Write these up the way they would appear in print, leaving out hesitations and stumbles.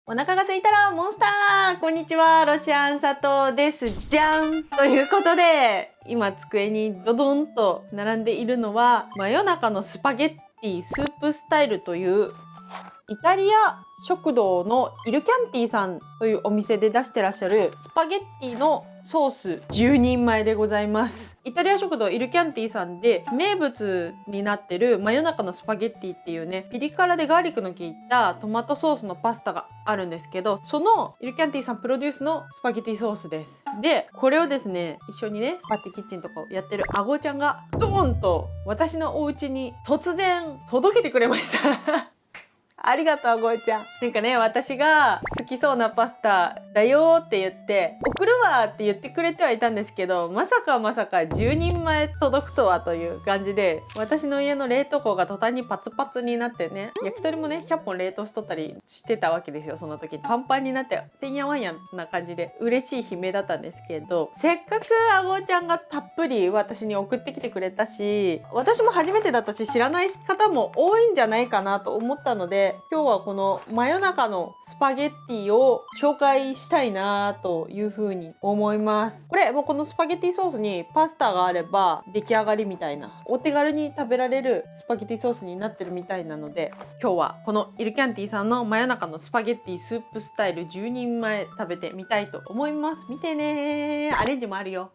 お腹が空いたらモンスター。こんにちは、ロシアン佐藤です。じゃんということで、今机にドドンと並んでいるのは、真夜中のスパゲッティスープスタイルというイタリア食堂のイルキャンティさんというお店で出してらっしゃるスパゲッティのソース10人前でございます。イタリア食堂イルキャンティさんで名物になってる真夜中のスパゲッティっていうね、ピリ辛でガーリックの効いたトマトソースのパスタがあるんですけど、そのイルキャンティさんプロデュースのスパゲッティソースです。で、これをですね、一緒にね、パッティキッチンとかをやってるあごちゃんがドーンと私のお家に突然届けてくれましたありがとう、ごえちゃん。なんかね、私が好きそうなパスタだよって言って、送るわって言ってくれてはいたんですけど、まさか10人前届くとはという感じで、私の家の冷凍庫が途端にパツパツになってね、焼き鳥もね、100本冷凍しとったりしてたわけですよ、その時に。パンパンになって、てんやわんやな感じで、嬉しい悲鳴だったんですけど、せっかくあごちゃんがたっぷり私に送ってきてくれたし、私も初めてだったし、知らない方も多いんじゃないかなと思ったので、今日はこの真夜中のスパゲッティを紹介したいなというふうに思います。これもうこのスパゲッティソースにパスタがあれば出来上がりみたいな、お手軽に食べられるスパゲッティソースになってるみたいなので、今日はこのイルキャンティさんの真夜中のスパゲッティスープスタイル10人前食べてみたいと思います。見てねー。アレンジもあるよ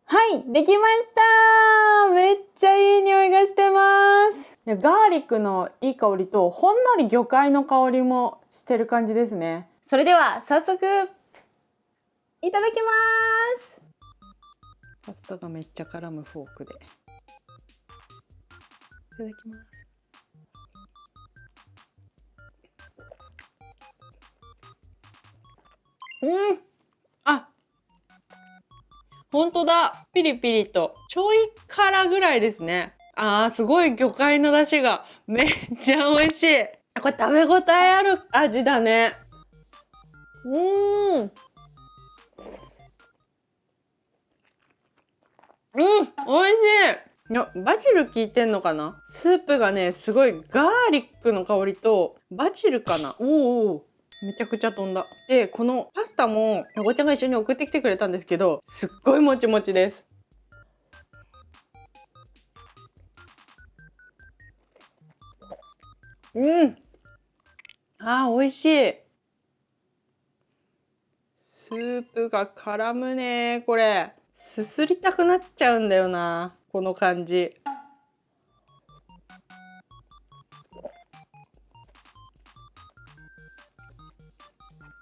はい、できました。めっちゃいい匂いがしてます。ガーリックのいい香りとほんのり魚介の香りもしてる感じですね。それでは早速いただきます。パスタがめっちゃ絡むフォークでいただきます。あ、ほんとだ。ピリピリと。ちょい辛ぐらいですね。すごい魚介の出汁がめっちゃ美味しい。これ食べ応えある味だね。美味しい。いや、バジル効いてんのかな。スープがね、すごいガーリックの香りとバジルかな。めちゃくちゃ飛んだ。で、このパスタもおごちゃんが一緒に送ってきてくれたんですけど、すっごいもちもちです。美味しい。スープが絡むね、これ。すすりたくなっちゃうんだよな、この感じ。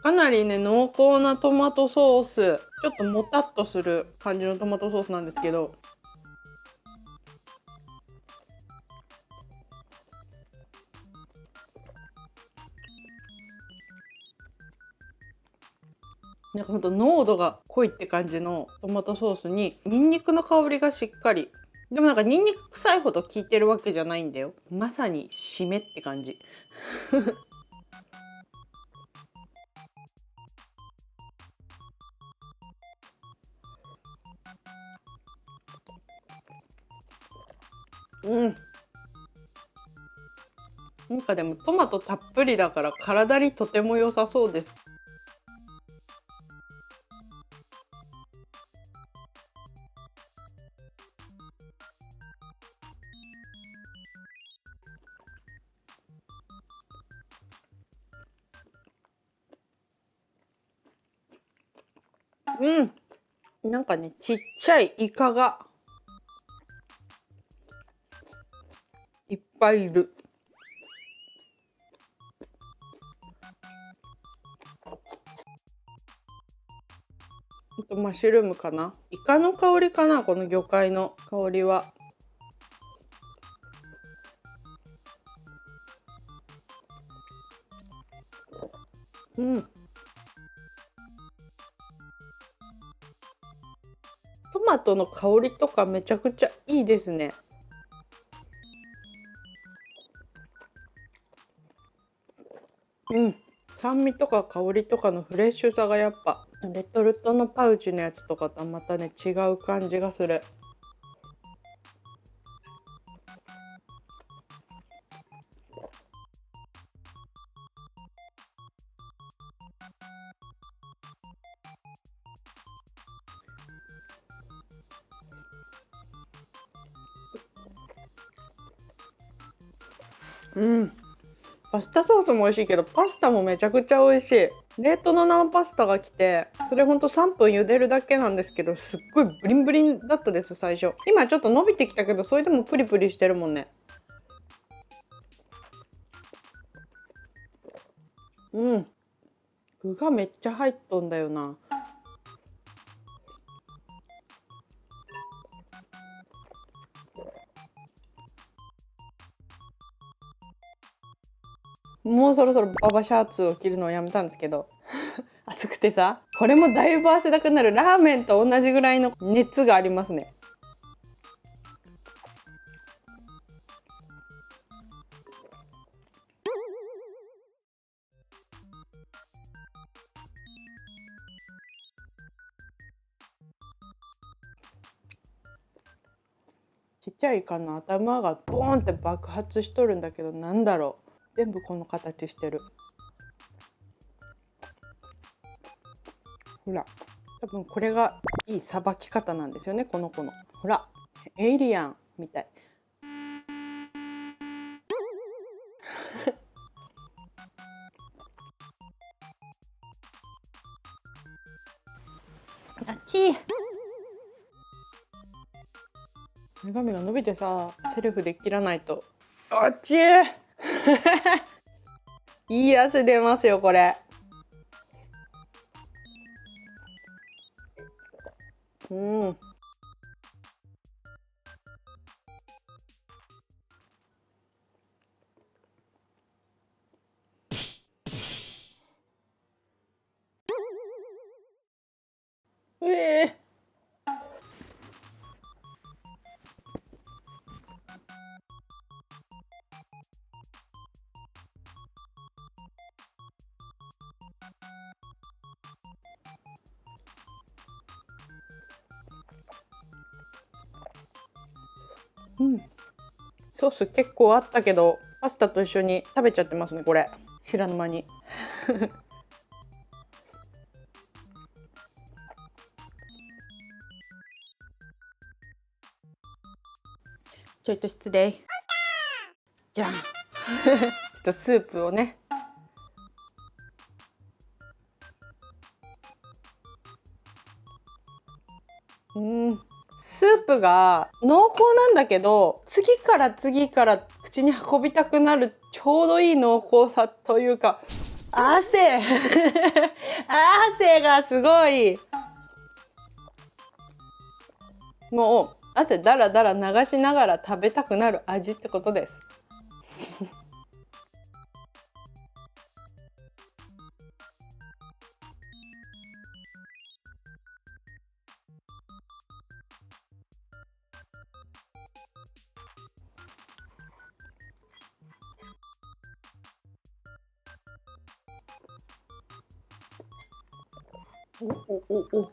かなりね、濃厚なトマトソース。ちょっともたっとする感じのトマトソースなんですけど、なんかほんと濃度が濃いって感じのトマトソースにニンニクの香りがしっかり。でもなんかニンニク臭いほど効いてるわけじゃないんだよ。まさに締めって感じ。なんかでもトマトたっぷりだから体にとても良さそうです。うん。なんかね、ちっちゃいイカがいっぱいいる。マッシュルームかな。イカの香りかな、この魚介の香りは。うん。トマトの香りとかめちゃくちゃいいですね。うん。酸味とか香りとかのフレッシュさがやっぱレトルトのパウチのやつとかとはまたね違う感じがする。うん。パスタソースも美味しいけどパスタもめちゃくちゃ美味しい。冷凍の生パスタが来てそれほんと3分茹でるだけなんですけどすっごいブリンブリンだったです最初。今ちょっと伸びてきたけどそれでもプリプリしてるもんね。うん。具がめっちゃ入っとんだよな。もうそろそろババシャツを着るのをやめたんですけど暑くてさ、これもだいぶ汗だくなる。ラーメンと同じぐらいの熱がありますね。ちっちゃいイカの頭がボーンって爆発しとるんだけど、なんだろう、全部この形してる。ほら、多分これがいいさばき方なんですよね、この子の。ほら、エイリアンみたい。あっち。女神が伸びてさ、セルフで切らないと。あっちいい汗出ますよこれ。うん。ええうん。ソース結構あったけどパスタと一緒に食べちゃってますねこれ、知らぬ間にちょっと失礼。じゃんちょっとスープをね。うん。スープが濃厚なんだけど次から次から口に運びたくなるちょうどいい濃厚さというか、汗汗がすごい。もう汗だらだら流しながら食べたくなる味ってことです。おおおお。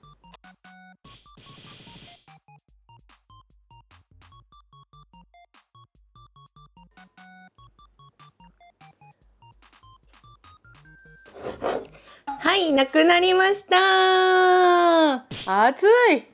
はい、なくなりました。熱い。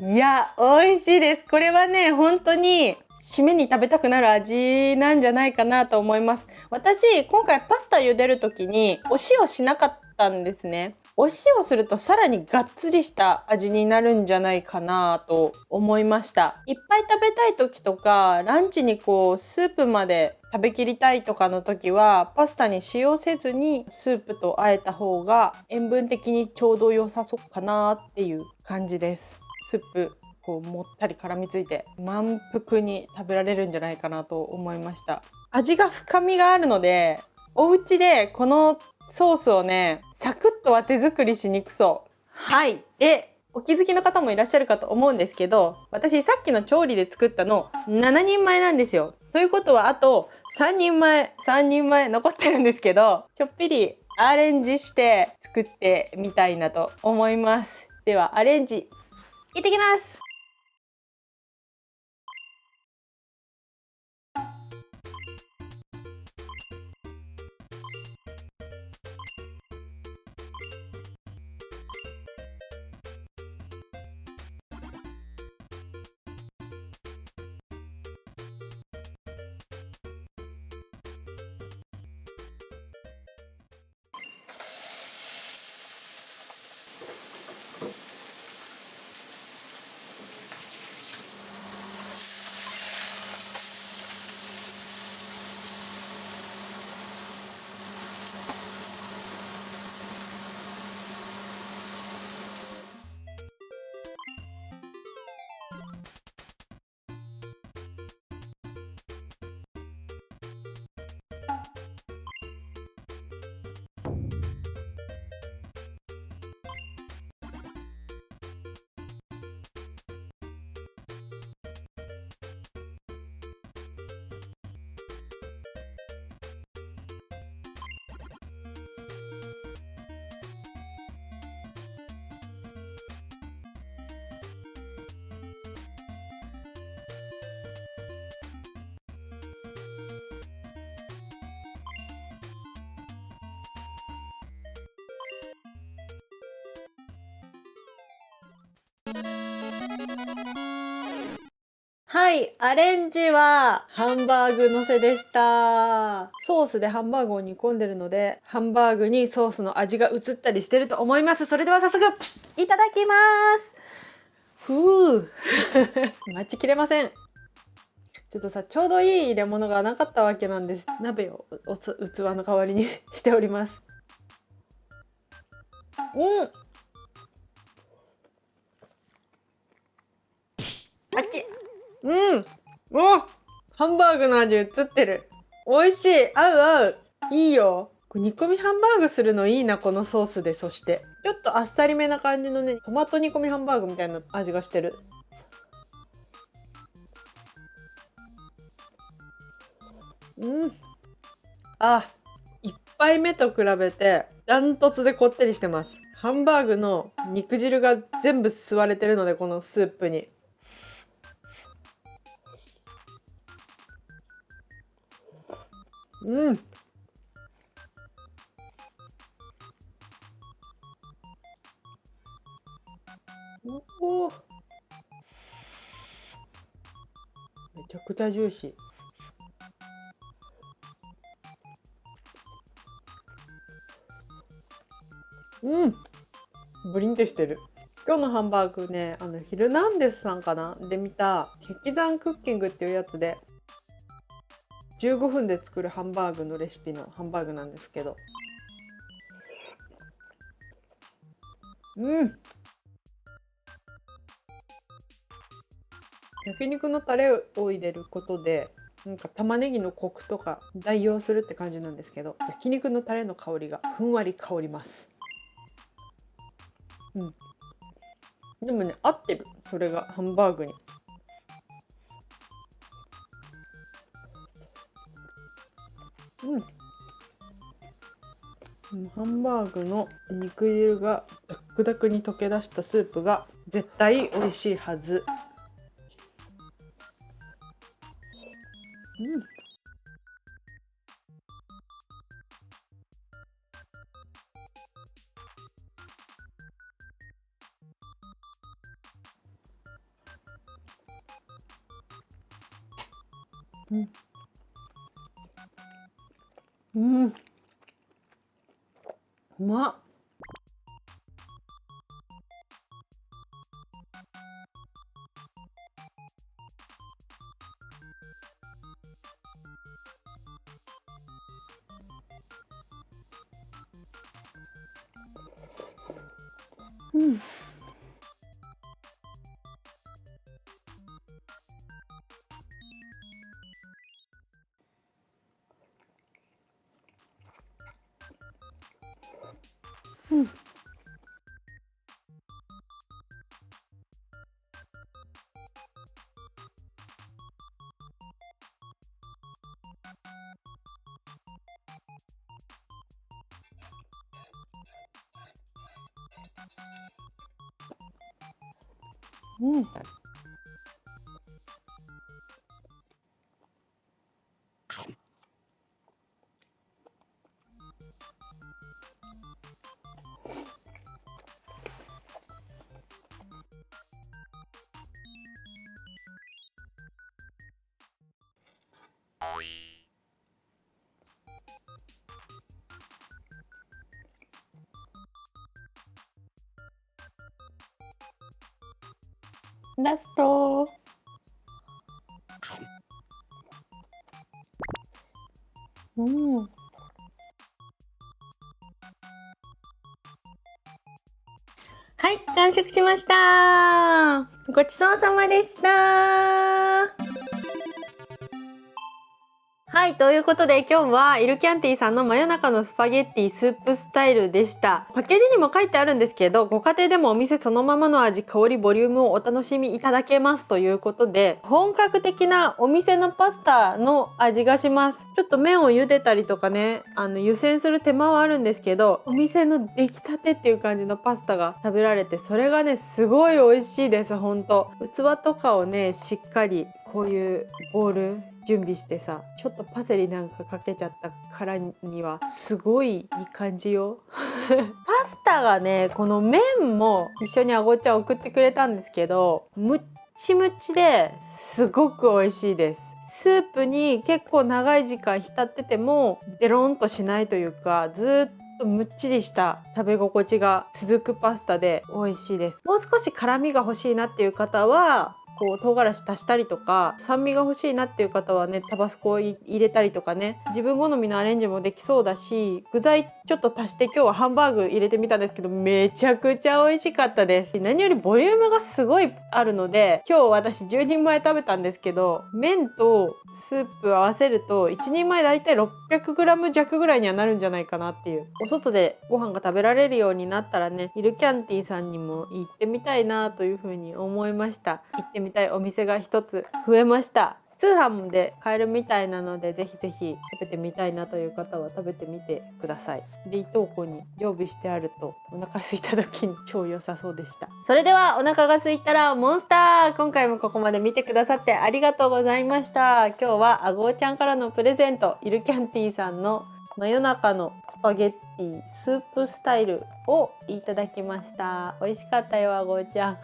いや、美味しいです。これはね、本当に締めに食べたくなる味なんじゃないかなと思います。私、今回パスタ茹でる時にお塩しなかったんですね。お塩するとさらにがっつりした味になるんじゃないかなと思いました。いっぱい食べたい時とか、ランチにこうスープまで食べきりたいとかの時は、パスタに使用せずにスープと和えた方が塩分的にちょうど良さそうかなっていう感じです。スープこうもったり絡みついて満腹に食べられるんじゃないかなと思いました。味が深みがあるので、お家でこのソースをね、サクッとは手作りしにくそう。はい。で、お気づきの方もいらっしゃるかと思うんですけど、私さっきの調理で作ったの7人前なんですよ。ということはあと3人前残ってるんですけど、ちょっぴりアレンジして作ってみたいなと思います。ではアレンジ、行ってきます。はい、アレンジはハンバーグのせでした。ソースでハンバーグを煮込んでるので、ハンバーグにソースの味が移ったりしてると思います。それでは早速、いただきます。ふう待ちきれません。ちょっとさ、ちょうどいい入れ物がなかったわけなんです。鍋を器の代わりにしております。うん。あっち。うん。お、ハンバーグの味映ってる。美味しい。合う合う。いいよ。煮込みハンバーグするのいいな、このソースで。そして。ちょっとあっさりめな感じのね、トマト煮込みハンバーグみたいな味がしてる。うん。あ、1杯目と比べてダントツでこってりしてます。ハンバーグの肉汁が全部吸われてるので、このスープに。うん。おー、めちゃくちゃジューシー。うん。ブリンってしてる。今日のハンバーグね、ヒルナンデスさんかなで見た、引き算クッキングっていうやつで、15分で作るハンバーグのレシピのハンバーグなんですけど。うん。焼肉のタレを入れることで、なんか玉ねぎのコクとか代用するって感じなんですけど、焼肉のタレの香りがふんわり香ります。うん。でもね、合ってる。それがハンバーグに。うん。ハンバーグの肉汁がダックダクに溶け出したスープが絶対美味しいはず。うん。うん。うん。うまっ。うん。うん。うん。ラスト。うん。はい、完食しました。ごちそうさまでした。はい、ということで今日はイルキャンティさんの真夜中のスパゲッティスープスタイルでした。パッケージにも書いてあるんですけど、ご家庭でもお店そのままの味、香り、ボリュームをお楽しみいただけますということで、本格的なお店のパスタの味がします。ちょっと麺を茹でたりとかね、湯煎する手間はあるんですけど、お店の出来たてっていう感じのパスタが食べられて、それがね、すごい美味しいです、ほんと。器とかをね、しっかりこういうボウル準備してさ、ちょっとパセリなんかかけちゃったからにはすごいいい感じよ。パスタがね、この麺も一緒にあごちゃん送ってくれたんですけど、むっちむちですごく美味しいです。スープに結構長い時間浸っててもデロンとしないというか、ずっとむっちりした食べ心地が続くパスタで美味しいです。もう少し辛みが欲しいなっていう方はこう唐辛子足したりとか、酸味が欲しいなっていう方はね、タバスコを入れたりとかね、自分好みのアレンジもできそうだし、具材ちょっと足して今日はハンバーグ入れてみたんですけど、めちゃくちゃ美味しかったです。何よりボリュームがすごいあるので、今日私10人前食べたんですけど、麺とスープ合わせると1人前だいたい 600g 弱ぐらいにはなるんじゃないかなっていう。お外でご飯が食べられるようになったらね、イルキャンティさんにも行ってみたいなというふうに思いました。行ってみたいお店が一つ増えました。通販で買えるみたいなので、ぜひぜひ食べてみたいなという方は食べてみてください。冷凍庫に常備してあるとお腹空いた時に超良さそうでした。それではお腹が空いたらモンスター、今回もここまで見てくださってありがとうございました。今日はあごーちゃんからのプレゼント、イルキャンティさんの真夜中のスパゲッティスープスタイルをいただきました。美味しかったよ、あごーちゃん。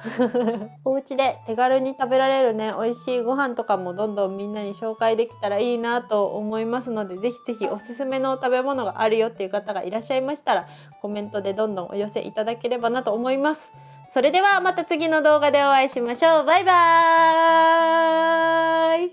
お家で手軽に食べられるね、美味しいご飯とかもどんどんみんなに紹介できたらいいなと思いますので、ぜひぜひおすすめの食べ物があるよっていう方がいらっしゃいましたら、コメントでどんどんお寄せいただければなと思います。それではまた次の動画でお会いしましょう。バイバーイ。